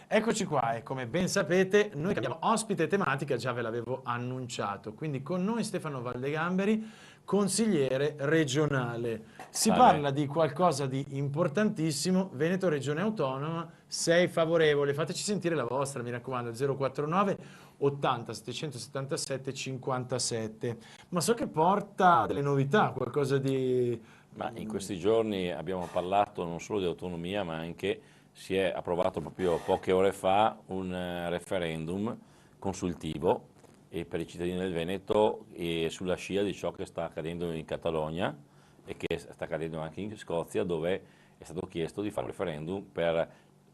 Eccoci qua e come ben sapete noi abbiamo ospite tematica, già ve l'avevo annunciato, quindi con noi Stefano Valdegamberi, consigliere regionale. Si Salve. parla di qualcosa di importantissimo, Veneto Regione Autonoma, sei favorevole? Fateci sentire la vostra, mi raccomando, 049 80 777 57. Ma so che porta delle novità, qualcosa di... Ma in questi giorni abbiamo parlato non solo di autonomia, ma anche si è approvato proprio poche ore fa un referendum consultivo per i cittadini del Veneto e sulla scia di ciò che sta accadendo in Catalogna e che sta accadendo anche in Scozia, dove è stato chiesto di fare un referendum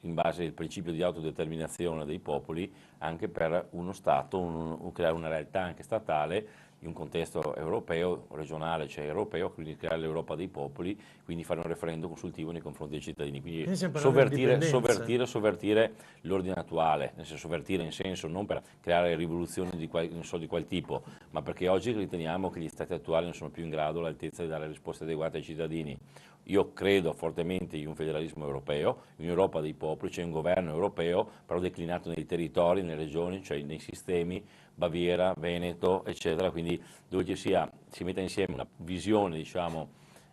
in base al principio di autodeterminazione dei popoli, anche per uno Stato, creare una realtà anche statale in un contesto europeo, regionale, cioè europeo, quindi creare l'Europa dei popoli, quindi fare un referendum consultivo nei confronti dei cittadini. Quindi Quindi stiamo parlando di indipendenza. sovvertire l'ordine attuale, nel senso sovvertire in senso non per creare rivoluzioni non so di qual tipo, ma perché oggi riteniamo che gli stati attuali non sono più in grado all'altezza di dare risposte adeguate ai cittadini. Io credo fortemente in un federalismo europeo, in un'Europa dei popoli, c'è un governo europeo, però declinato nei territori, nelle regioni, cioè nei sistemi, Baviera, Veneto, eccetera, quindi dove si metta insieme una visione, diciamo,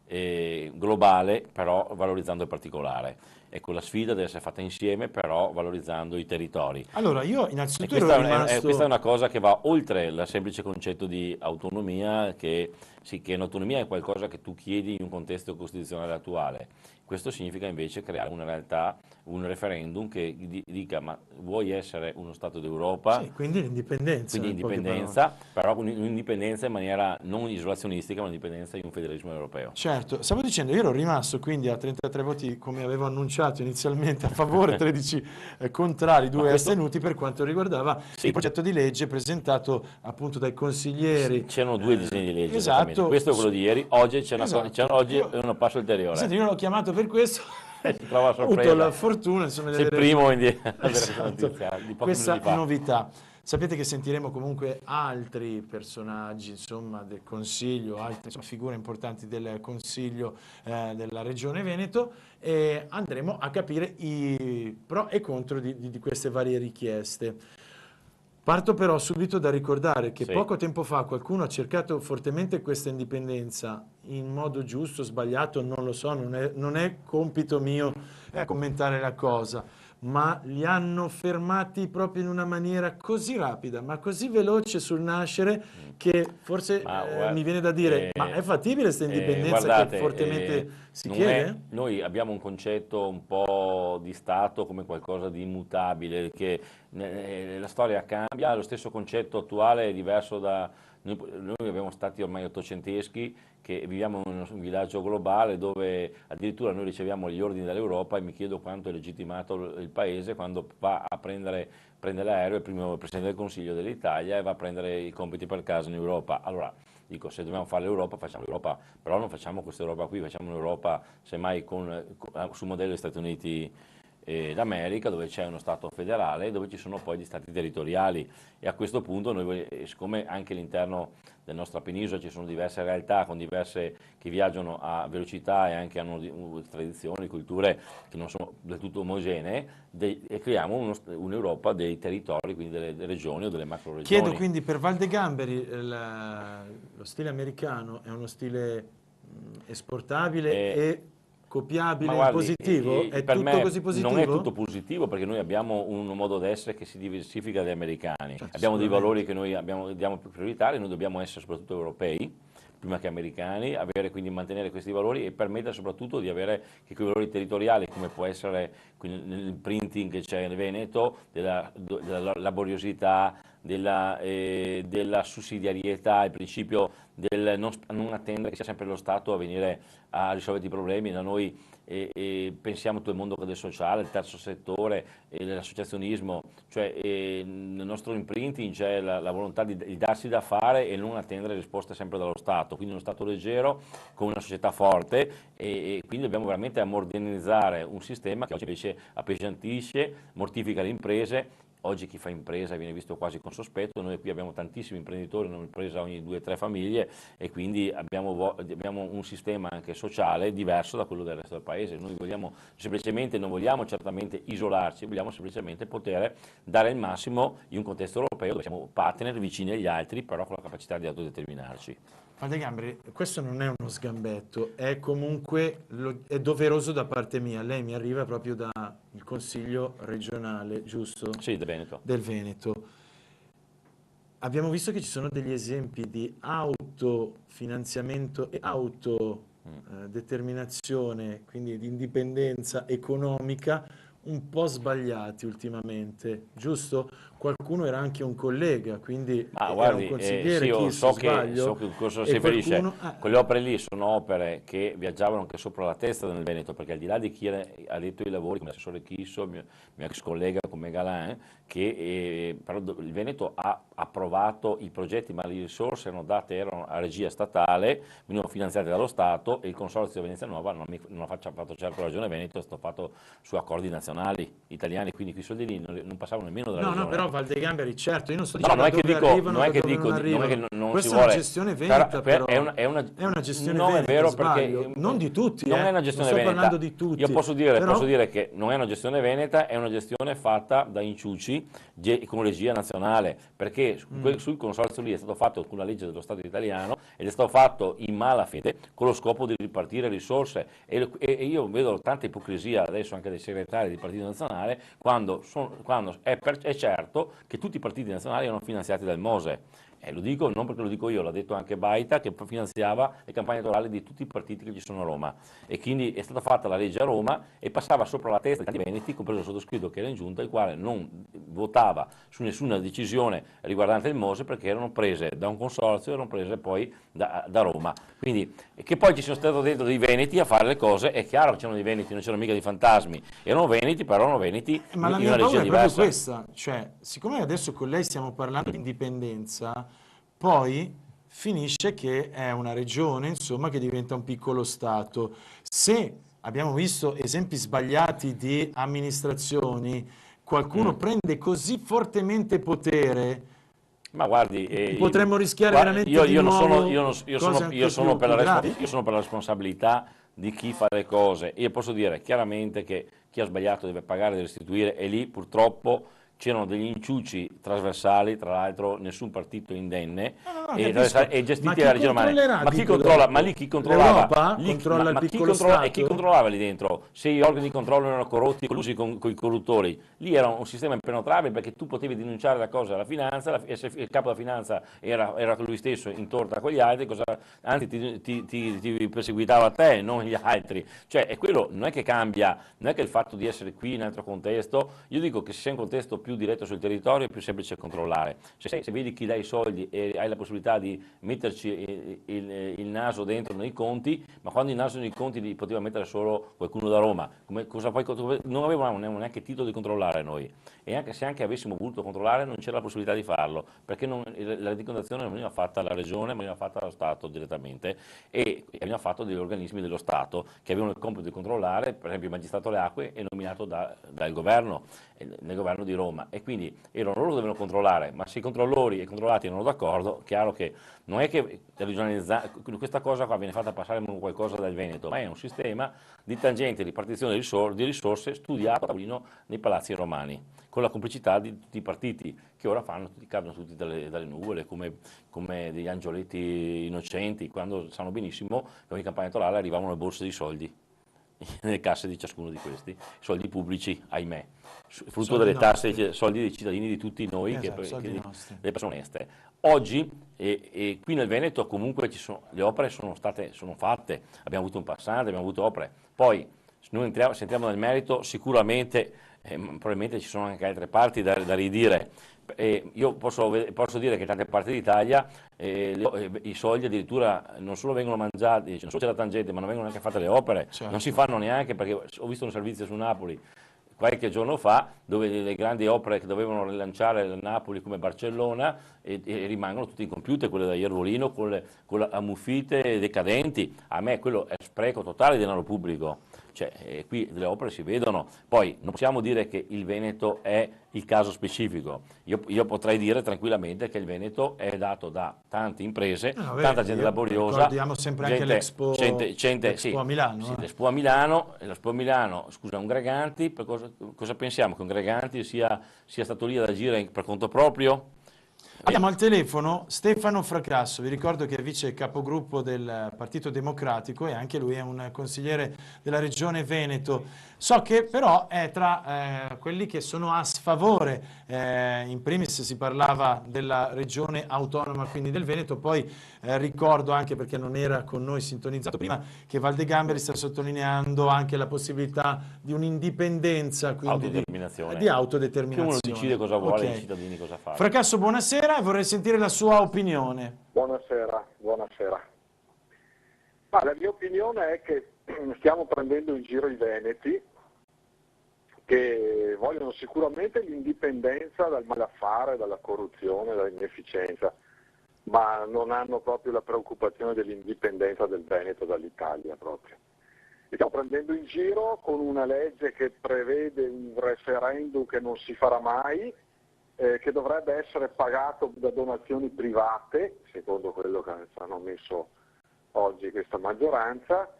globale, però valorizzando il particolare. Ecco, la sfida deve essere fatta insieme, però valorizzando i territori. Allora, io E innanzitutto ero questa è rimasto... una cosa che va oltre il semplice concetto di autonomia, che sì, che un'autonomia è qualcosa che tu chiedi in un contesto costituzionale attuale. Questo significa invece creare una realtà, un referendum che dica ma vuoi essere uno Stato d'Europa? Sì, quindi l'indipendenza, Quindi in poche parole. indipendenza, però un'indipendenza in maniera non isolazionistica, ma un'indipendenza in un federalismo europeo. Certo, stavo dicendo, io ero rimasto quindi a 33 voti, come avevo annunciato inizialmente, a favore, 13 contrari, Ma 2 questo, astenuti per quanto riguardava il sì, progetto di legge presentato appunto dai sì, consiglieri. c'erano due disegni di legge esattamente, Esatto, questo è quello di ieri, oggi esatto. oggi è un passo ulteriore. Senti, io l'ho chiamato per questo, Si trova a ho avuto la sorpresa, fortuna insomma, di sei il avere primo quindi ad avere questa esatto, notizia di pochi minuti questa fa. novità. Sapete che sentiremo comunque altri personaggi, insomma, del Consiglio, altre insomma, figure importanti del Consiglio della Regione Veneto e andremo a capire i pro e contro di queste varie richieste. Parto però subito da ricordare che Sì. poco tempo fa qualcuno ha cercato fortemente questa indipendenza in modo giusto, sbagliato, non lo so, non è compito mio commentare la cosa, ma li hanno fermati proprio in una maniera così rapida, ma così veloce sul nascere Mm. che forse Ma mi viene da dire, ma è fattibile questa indipendenza che guardate, fortemente si non è, chiede? noi abbiamo un concetto un po' di Stato come qualcosa di immutabile, che la storia cambia, lo stesso concetto attuale è diverso da... Noi abbiamo stati ormai ottocenteschi, che viviamo in un villaggio globale dove addirittura noi riceviamo gli ordini dall'Europa e mi chiedo quanto è legittimato il Paese quando va a prende l'aereo, il primo Presidente del Consiglio dell'Italia e va a prendere i compiti per casa in Europa. Allora, dico, se dobbiamo fare l'Europa, facciamo l'Europa, però non facciamo questa Europa qui, facciamo un'Europa semmai sul modello degli Stati Uniti d'America, dove c'è uno Stato federale, dove ci sono poi gli Stati territoriali e a questo punto noi, siccome anche all'interno della nostra penisola ci sono diverse realtà con diverse che viaggiano a velocità e anche hanno tradizioni, culture che non sono del tutto omogenee, e creiamo un'Europa dei territori, quindi delle regioni o delle macro Chiedo regioni. quindi per Valdegamberi lo stile americano è uno stile esportabile e Ma copiabile in guardi, positivo? È per tutto me così non è tutto positivo? positivo perché noi abbiamo un modo d'essere che si diversifica dagli americani, Certo, abbiamo dei valori sicuramente. che diamo prioritari, noi dobbiamo essere soprattutto europei, prima che americani, quindi mantenere questi valori e permettere soprattutto di avere che quei valori territoriali, come può essere nell'imprinting che c'è nel Veneto, della laboriosità, della sussidiarietà, il principio del non attendere che sia sempre lo Stato a venire a risolvere i problemi, da noi pensiamo a tutto il mondo del sociale, il terzo settore, l'associazionismo, cioè nel nostro imprinting c'è la volontà di darsi da fare e non attendere risposte sempre dallo Stato, quindi uno Stato leggero con una società forte e quindi dobbiamo veramente modernizzare un sistema che oggi invece appesantisce, mortifica le imprese, oggi chi fa impresa viene visto quasi con sospetto, noi qui abbiamo tantissimi imprenditori, un'impresa ogni 2 o 3 famiglie e quindi abbiamo un sistema anche sociale diverso da quello del resto del paese. Noi vogliamo semplicemente, non vogliamo certamente isolarci, vogliamo semplicemente poter dare il massimo in un contesto europeo dove siamo partner vicini agli altri, però con la capacità di autodeterminarci. Padre Gamberi, questo non è uno sgambetto, è comunque è doveroso da parte mia. Lei mi arriva proprio dal Consiglio regionale, giusto? Sì, del Veneto. Del Veneto. Abbiamo visto che ci sono degli esempi di autofinanziamento e autodeterminazione, quindi di indipendenza economica, un po' sbagliati ultimamente, giusto? Qualcuno era anche un collega, quindi era un consigliere, sì, chi so se sbaglio, so che cosa si e riferisce. qualcuno... Quelle opere lì sono opere che viaggiavano anche sopra la testa nel Veneto, perché al di là di chi ha detto i lavori, come l'assessore Chisso, mio ex collega come Galan, che però il Veneto ha approvato i progetti, ma le risorse erano a regia statale, venivano finanziate dallo Stato e il Consorzio Venezia Nuova non ha fatto certo la Regione Veneto, è stato fatto su accordi nazionali italiani, quindi quei soldi lì non passavano nemmeno dalla Regione. No, però Valdegamberi, certo, io non sto No, dicendo non è che dove dico, arrivano, non è da che dove dico, non arrivano. non è che non Questa si è una vuole, gestione veneta, però. è una È una gestione non è veneta, vero sbaglio. perché Non di tutti, non è una gestione non sto veneta. parlando di tutti. Io posso però... dire che non è una gestione veneta, è una gestione fatta da inciuci con regia nazionale, perché sul consorzio lì è stato fatto con la legge dello Stato italiano ed è stato fatto in malafede con lo scopo di ripartire risorse e io vedo tanta ipocrisia adesso anche dei segretari del Partito Nazionale quando è certo che tutti i partiti nazionali erano finanziati dal MOSE. Lo dico non perché lo dico io, l'ha detto anche Baita che finanziava le campagne elettorali di tutti i partiti che ci sono a Roma e quindi è stata fatta la legge a Roma e passava sopra la testa di tanti veneti, compreso il sottoscritto che era in giunta, il quale non votava su nessuna decisione riguardante il MOSE perché erano prese da un consorzio, erano prese poi da Roma. Quindi che poi ci sono stati dentro dei veneti a fare le cose, è chiaro che c'erano dei veneti, non c'erano mica dei fantasmi, erano veneti però erano veneti Ma la in mia una paura regia è proprio diversa. questa, cioè, siccome adesso con lei stiamo parlando di indipendenza, poi finisce che è una regione, insomma, che diventa un piccolo Stato. Se abbiamo visto esempi sbagliati di amministrazioni, qualcuno prende così fortemente potere, Ma guardi, potremmo rischiare veramente di nuovo cose anche io sono più gravi. io sono per la responsabilità di chi fa le cose. Io posso dire chiaramente che chi ha sbagliato deve pagare, deve restituire e lì purtroppo c'erano degli inciuci trasversali, tra l'altro nessun partito indenne, Capisco. e gestiti Ma chi dalla Regione Romana. controllerà, Ma chi dico, controlla? dopo? Ma lì chi controllava? L'Europa controlla il piccolo Stato? E chi controllava lì dentro? Se gli organi di controllo erano corrotti, collusi con i corruttori, lì era un sistema impenetrabile perché tu potevi denunciare la cosa alla finanza, e se il capo della finanza era lui stesso in torta con gli altri, anzi ti perseguitava a te, non gli altri. Cioè, e quello non è che cambia, non è che il fatto di essere qui in un altro contesto, io dico che se sei in un contesto più diretto sul territorio è più semplice controllare. Se vedi chi dà i soldi e hai la possibilità di metterci il naso dentro nei conti, ma quando il naso nei conti li poteva mettere solo qualcuno da Roma, non avevamo neanche titolo di controllare noi. E anche se avessimo voluto controllare non c'era la possibilità di farlo, perché la rendicontazione non veniva fatta alla Regione, ma veniva fatta dallo Stato direttamente e veniva fatto dagli organismi dello Stato che avevano il compito di controllare, per esempio il magistrato alle acque è nominato dal governo, nel governo di Roma e quindi erano loro che dovevano controllare, ma se i controllori e i controllati erano d'accordo, chiaro che non è che questa cosa qua viene fatta passare come qualcosa dal Veneto, ma è un sistema di tangente ripartizione di risorse studiato a tavolino nei palazzi romani, con la complicità di tutti i partiti che ora cadono tutti dalle nuvole come degli angioletti innocenti, quando sanno benissimo che ogni campagna elettorale arrivavano le borse di soldi nelle casse di ciascuno di questi, soldi pubblici, ahimè, frutto Soldi delle tasse, nostri. soldi dei cittadini di tutti noi, Esatto, soldi nostri. delle persone oneste. Oggi, e qui nel Veneto comunque le opere sono fatte, abbiamo avuto un passante, abbiamo avuto opere, poi se entriamo nel merito sicuramente, probabilmente ci sono anche altre parti da ridire. Io posso dire che in tante parti d'Italia i soldi addirittura non solo vengono mangiati, non solo c'è la tangente, ma non vengono neanche fatte le opere, Certo. non si fanno neanche, perché ho visto un servizio su Napoli qualche giorno fa dove le grandi opere che dovevano rilanciare Napoli come Barcellona e rimangono tutti incompiute, quelle da Iervolino con le ammuffite decadenti. A me quello è spreco totale di denaro pubblico. cioè, qui le opere si vedono, poi non possiamo dire che il Veneto è il caso specifico, io potrei dire tranquillamente che il Veneto è dato da tante imprese, No, tanta gente laboriosa, ricordiamo sempre anche l'Expo sì, a Milano. sì, l'Expo a Milano, l'Expo a Milano, scusa, un Greganti, cosa pensiamo? Che un Greganti sia stato lì ad agire per conto proprio? Abbiamo al telefono Stefano Fracasso, vi ricordo che è vice capogruppo del Partito Democratico e anche lui è un consigliere della Regione Veneto. So che però è tra quelli che sono a sfavore, in primis si parlava della Regione Autonoma, quindi del Veneto, poi ricordo anche, perché non era con noi sintonizzato prima, che Valdegamberi sta sottolineando anche la possibilità di un'indipendenza, quindi di autodeterminazione. Che uno decide cosa vuole, Ok. i cittadini cosa fare. Fracasso, buonasera e vorrei sentire la sua opinione. Buonasera, buonasera. Ma la mia opinione è che stiamo prendendo in giro i veneti, che vogliono sicuramente l'indipendenza dal malaffare, dalla corruzione, dall'inefficienza, ma non hanno proprio la preoccupazione dell'indipendenza del Veneto dall'Italia proprio. Li stiamo prendendo in giro con una legge che prevede un referendum che non si farà mai, che dovrebbe essere pagato da donazioni private, secondo quello che hanno messo oggi questa maggioranza,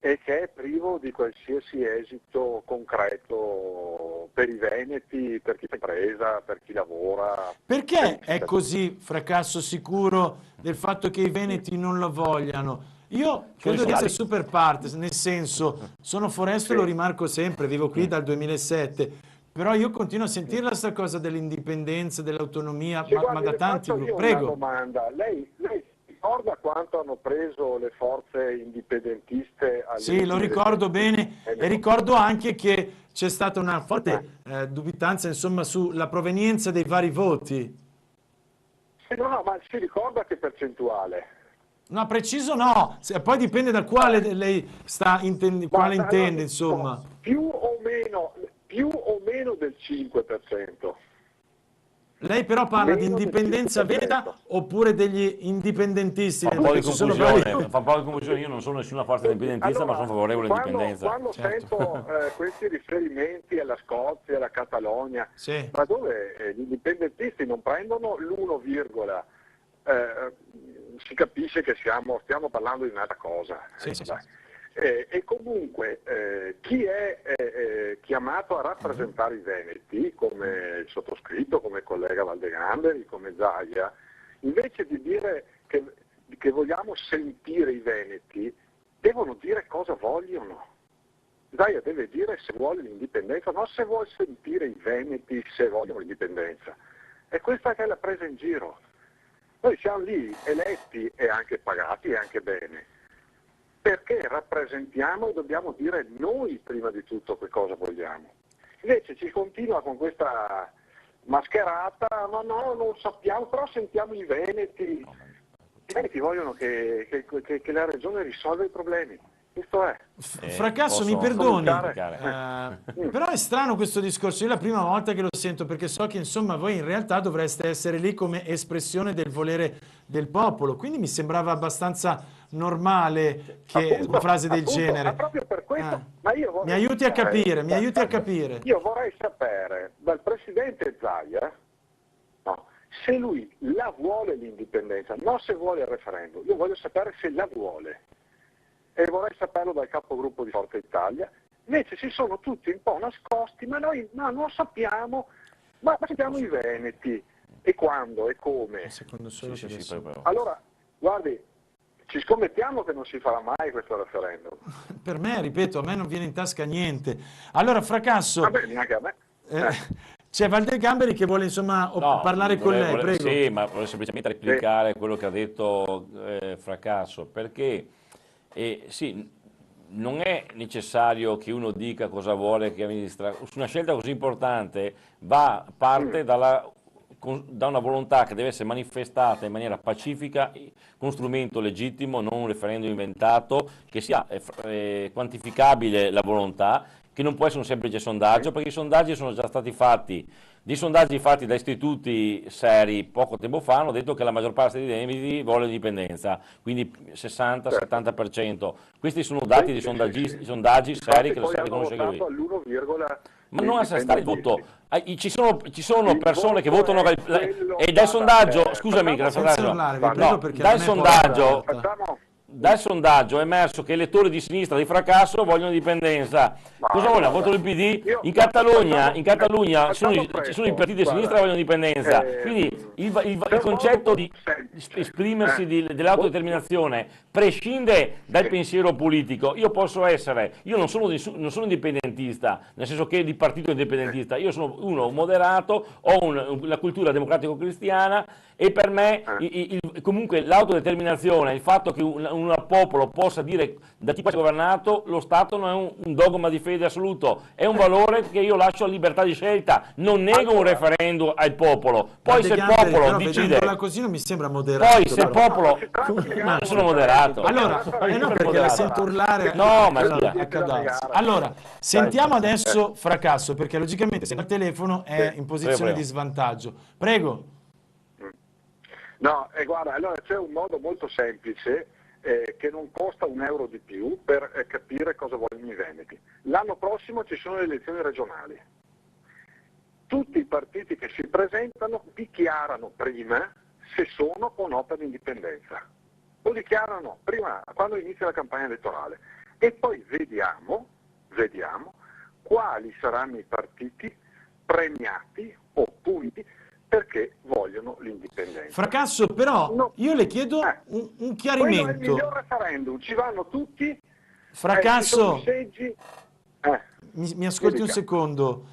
e che è privo di qualsiasi esito concreto per i veneti, per chi fa impresa, per chi lavora. Perché è così, Fracasso, sicuro del fatto che i veneti non lo vogliano? Io credo di essere super partes, nel senso, sono foresto, lo rimarco sempre, vivo qui dal 2007, però io continuo a sentire questa cosa dell'indipendenza, dell'autonomia, ma da tanti gruppi. Prego. Una domanda. Lei ricorda quanto hanno preso le forze indipendentiste? Sì, lo ricordo bene e ricordo anche che c'è stata una forte dubitanza, insomma, sulla provenienza dei vari voti. No, ma si ricorda che percentuale? No, preciso no, poi dipende da quale lei quale intende, insomma. Più o meno del 5%. Lei però parla di indipendenza veneta oppure degli indipendentisti? Fa un po' di confusione, io non sono nessuna forza indipendentista, allora, ma sono favorevole all'indipendenza. Quando sento questi riferimenti alla Scozia, alla Catalogna, sì, ma dove gli indipendentisti non prendono l'1, si capisce che stiamo parlando di un'altra cosa. Sì. E comunque chi è chiamato a rappresentare i veneti, come il sottoscritto, come il collega Valdegamberi, come Zaia, invece di dire che vogliamo sentire i veneti, devono dire cosa vogliono. Zaia deve dire se vuole l'indipendenza, non se vuole sentire i veneti se vogliono l'indipendenza. E questa che è la presa in giro. Noi siamo lì eletti e anche pagati e anche bene, perché rappresentiamo e dobbiamo dire noi prima di tutto che cosa vogliamo. Invece ci continua con questa mascherata, ma no, non sappiamo, però sentiamo i veneti. I veneti vogliono che la regione risolva i problemi. Questo è. Fracasso, mi perdoni, cominciare? però è strano questo discorso, io è la prima volta che lo sento, perché so che insomma voi in realtà dovreste essere lì come espressione del volere del popolo, quindi mi sembrava abbastanza normale che una frase del genere. Ma proprio per questo, ma io mi aiuti a capire, mi aiuti a capire. Io vorrei sapere dal presidente Zaia, no, se lui la vuole l'indipendenza, non se vuole il referendum, io voglio sapere se la vuole. E vorrei saperlo dal capogruppo di Forza Italia. Invece si sono tutti un po' nascosti, ma noi non lo sappiamo, ma sentiamo i veneti, e quando, e come. Secondo solo sì, Allora, guardi, ci scommettiamo che non si farà mai questo referendum. Per me, ripeto, a me non viene in tasca niente. Allora, Fracasso, vabbè, neanche a me. c'è Valdegamberi che vuole insomma parlare con lei, prego. Sì, ma volevo semplicemente replicare quello che ha detto Fracasso, perché sì, non è necessario che uno dica cosa vuole che amministra. Su una scelta così importante parte dalla da una volontà che deve essere manifestata in maniera pacifica, con strumento legittimo, non un referendum inventato, che sia quantificabile la volontà, che non può essere un semplice sondaggio, perché i sondaggi sono già stati fatti. Di sondaggi fatti da istituti seri poco tempo fa hanno detto che la maggior parte dei veneti vuole l'indipendenza, quindi 60-70%. Questi sono dati di sondaggi seri che lo sa riconoscere lui. Ma non a stare il voto, ci sono persone che votano e dal sondaggio, scusami, dal sondaggio è emerso che elettori di sinistra di fracasso vogliono indipendenza. Cosa vogliono? Votano il PD? In Catalogna ci sono i partiti di sinistra che vogliono indipendenza. Quindi il concetto di esprimersi dell'autodeterminazione prescinde dal pensiero politico. Io non sono indipendentista, nel senso che di partito indipendentista, io sono uno moderato, ho la cultura democratico-cristiana e per me comunque l'autodeterminazione, il fatto che un popolo possa dire da chi può essere governato, lo Stato non è un dogma di fede assoluto, è un valore che io lascio a libertà di scelta, non nego un referendum al popolo, poi se il popolo decide, così non mi sembra moderato, poi se il popolo, non sono moderato, allora no, perché la sento urlare, no, ma allora sentiamo adesso Fracasso, perché logicamente se il telefono è in posizione di svantaggio, prego. No, guarda, allora c'è un modo molto semplice che non costa un euro di più per capire cosa vogliono i veneti. L'anno prossimo ci sono le elezioni regionali. Tutti i partiti che si presentano dichiarano prima se sono o no per l'indipendenza. Lo dichiarano prima, quando inizia la campagna elettorale. E poi vediamo quali saranno i partiti premiati o puniti perché vogliono l'indipendenza. Fracasso, però io le chiedo un chiarimento. Quello è il miglior referendum, ci vanno tutti. Fracasso, seggi. Mi ascolti un secondo.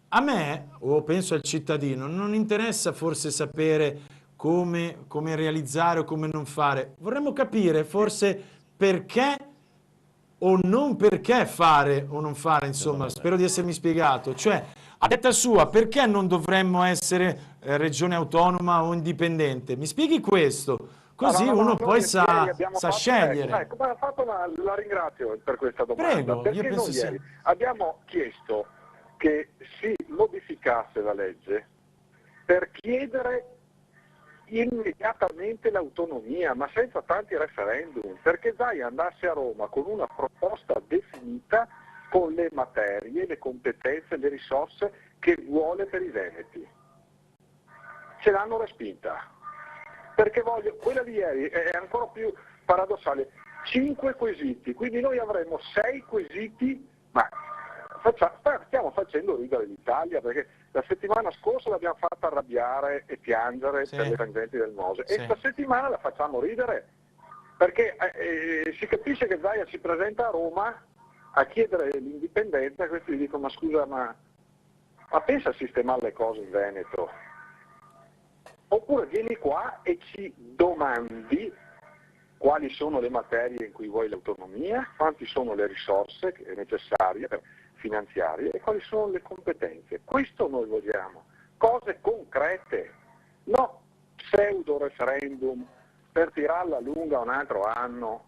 A me, o penso al cittadino, non interessa forse sapere come realizzare o come non fare. Vorremmo capire forse perché o non perché fare o non fare, insomma, spero di essermi spiegato. Cioè, a detta sua, perché non dovremmo essere regione autonoma o indipendente? Mi spieghi questo, così uno poi sa scegliere. Ecco, la ringrazio per questa domanda. Prego, perché io penso noi ieri abbiamo chiesto che si modificasse la legge per chiedere immediatamente l'autonomia, ma senza tanti referendum, perché Zaia andasse a Roma con una proposta definita con le materie, le competenze, le risorse che vuole per i veneti. Ce l'hanno respinta, perché quella di ieri è ancora più paradossale, 5 quesiti, quindi noi avremo 6 quesiti, ma stiamo facendo ridere l'Italia, perché la settimana scorsa l'abbiamo fatta arrabbiare e piangere per le tangenti del Mose, e questa settimana la facciamo ridere, perché si capisce che Zaia si presenta a Roma a chiedere l'indipendenza, e questi gli dicono: ma scusa, ma pensa a sistemare le cose in Veneto, oppure vieni qua e ci domandi quali sono le materie in cui vuoi l'autonomia, quanti sono le risorse necessarie finanziarie e quali sono le competenze. Questo noi vogliamo, cose concrete, no pseudo referendum per tirarla lunga un altro anno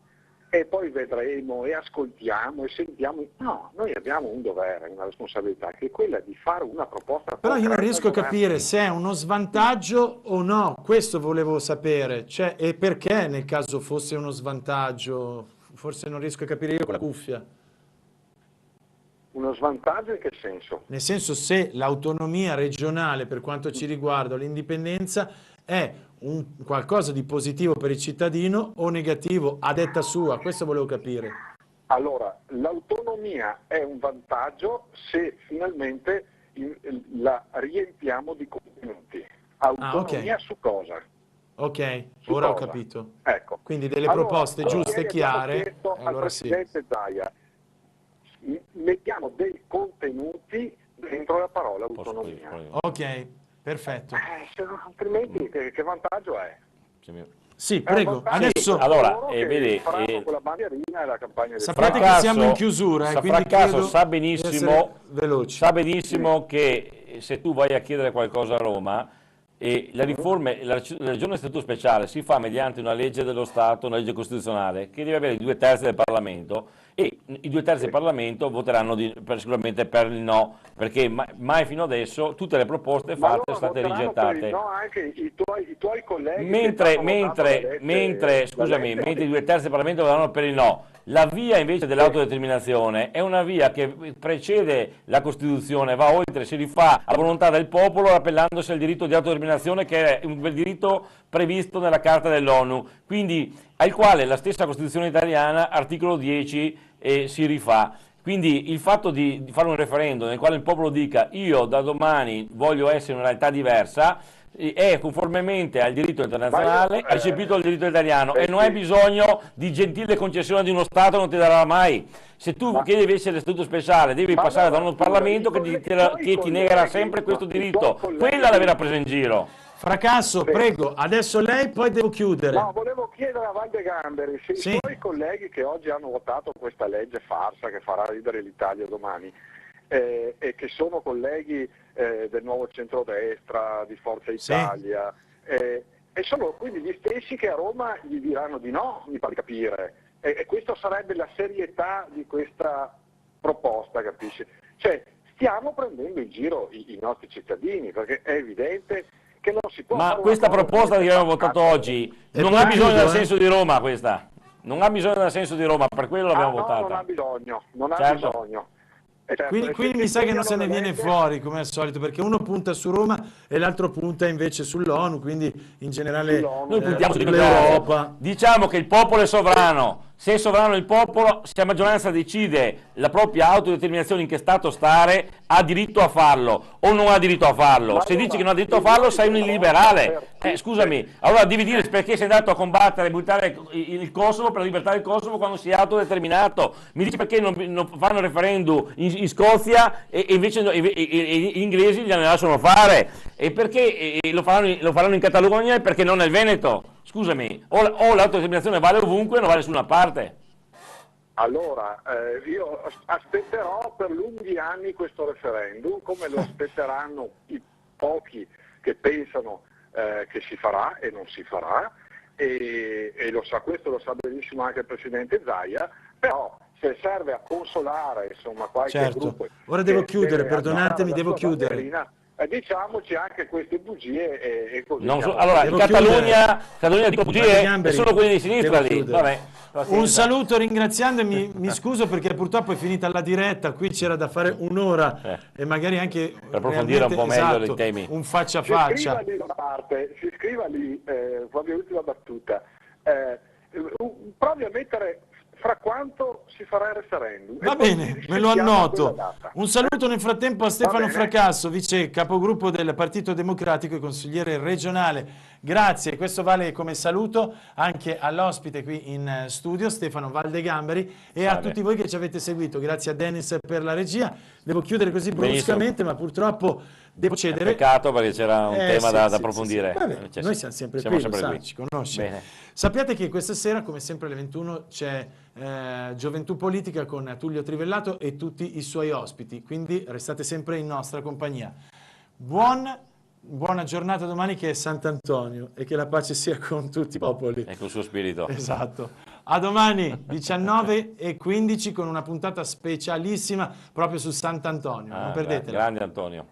e poi vedremo e ascoltiamo e sentiamo. No, noi abbiamo un dovere, una responsabilità, che è quella di fare una proposta. Però io non riesco a capire se è uno svantaggio o no, questo volevo sapere, cioè, e perché nel caso fosse uno svantaggio, forse non riesco a capire io con la cuffia. Uno svantaggio in che senso? Nel senso, se l'autonomia regionale per quanto ci riguarda, l'indipendenza, è qualcosa di positivo per il cittadino o negativo, a detta sua, questo volevo capire. Allora, l'autonomia è un vantaggio se finalmente la riempiamo di contenuti. Autonomia su cosa? Ok, su ora cosa? Ho capito. Ecco. Quindi delle proposte giuste e chiare. Al Presidente Zaia, mettiamo dei contenuti dentro la parola autonomia. Ok, perfetto. Altrimenti che vantaggio è? Sì, prego. Adesso allora, vedi, con la bandierina e la campagna sapete che siamo in chiusura, quindi Fracasso sa benissimo veloci. che se tu vai a chiedere qualcosa a Roma, e la regione a statuto speciale si fa mediante una legge dello Stato, una legge costituzionale, che deve avere i 2/3 del Parlamento, e i 2/3 del Parlamento voteranno sicuramente per il no, perché mai fino adesso tutte le proposte fatte sono state rigettate. No, anche i tuoi colleghi. Mentre i 2/3 del Parlamento voteranno per il no. La via invece dell'autodeterminazione è una via che precede la Costituzione, va oltre, si rifà alla volontà del popolo appellandosi al diritto di autodeterminazione, che è un diritto previsto nella Carta dell'ONU, quindi al quale la stessa Costituzione italiana, articolo 10, si rifà. Quindi il fatto di fare un referendum nel quale il popolo dica io da domani voglio essere una realtà diversa, è conformemente al diritto internazionale, ha recepito il diritto italiano, e non hai bisogno di gentile concessione di uno Stato, non ti darà mai. Se tu chiedi invece l'Istituto speciale, devi passare da uno Parlamento che ti negherà sempre questo diritto. Quella è la vera presa in giro. Fracasso, prego, adesso lei, poi devo chiudere. No, volevo chiedere a Valde Gamberi se i suoi colleghi che oggi hanno votato questa legge farsa che farà ridere l'Italia domani, e che sono colleghi del nuovo centrodestra, di Forza Italia, e sono quindi gli stessi che a Roma gli diranno di no, mi pare capire, e questa sarebbe la serietà di questa proposta, capisci? Cioè, stiamo prendendo in giro i nostri cittadini, perché è evidente che non si può. Ma questa proposta che abbiamo votato oggi non ha bisogno del senso di Roma, questa. Non ha bisogno del senso di Roma, per quello l'abbiamo votata. Non ha bisogno, non ha bisogno. Quindi mi sa che non se ne viene fuori, come al solito, perché uno punta su Roma e l'altro punta invece sull'ONU, quindi in generale noi puntiamo sull'Europa. Diciamo che il popolo è sovrano. Se è sovrano il popolo, se la maggioranza decide la propria autodeterminazione in che stato stare, ha diritto a farlo o non ha diritto a farlo. Se dici che non ha diritto a farlo, sei un illiberale. Scusami, allora devi dire perché sei andato a combattere e buttare il Kosovo per la libertà del Kosovo quando si è autodeterminato. Mi dici perché non fanno referendum in Scozia e invece gli inglesi gliene lasciano fare, e perché lo faranno in Catalogna e perché non nel Veneto? Scusami, o l'autodeterminazione vale ovunque o non vale da nessuna parte. Allora, io aspetterò per lunghi anni questo referendum, come lo aspetteranno i pochi che pensano che si farà e non si farà, e questo lo sa benissimo anche il Presidente Zaia, però se serve a consolare insomma qualche gruppo. Ora devo chiudere, perdonatemi, devo chiudere. Diciamoci anche queste bugie e così. Allora, in Catalogna dico bugie e sono quelli di sinistra lì. Vabbè, un saluto ringraziandomi, mi scuso perché purtroppo è finita la diretta, qui c'era da fare un'ora e magari anche per approfondire un po' meglio i temi. Un faccia a faccia. Si scriva lì, proprio l'ultima battuta, provi a mettere fra quanto si farà il referendum. Va bene, me lo annoto. Un saluto nel frattempo a Stefano Fracasso, vice capogruppo del Partito Democratico e consigliere regionale. Grazie, questo vale come saluto anche all'ospite qui in studio, Stefano Valde Gamberi, e a tutti voi che ci avete seguito. Grazie a Dennis per la regia. Devo chiudere così bruscamente, ma purtroppo devo cedere. Peccato perché c'era un tema da approfondire. Vabbè, noi siamo sempre qui, ci conosci. Sappiate che questa sera, come sempre alle 21, c'è Gioventù Politica con Tullio Trivellato e tutti i suoi ospiti, quindi restate sempre in nostra compagnia. Buona giornata domani, che è Sant'Antonio, e che la pace sia con tutti i popoli. E col suo spirito. Esatto. A domani 19:15 con una puntata specialissima proprio su Sant'Antonio. Non perdetela. Grande Antonio.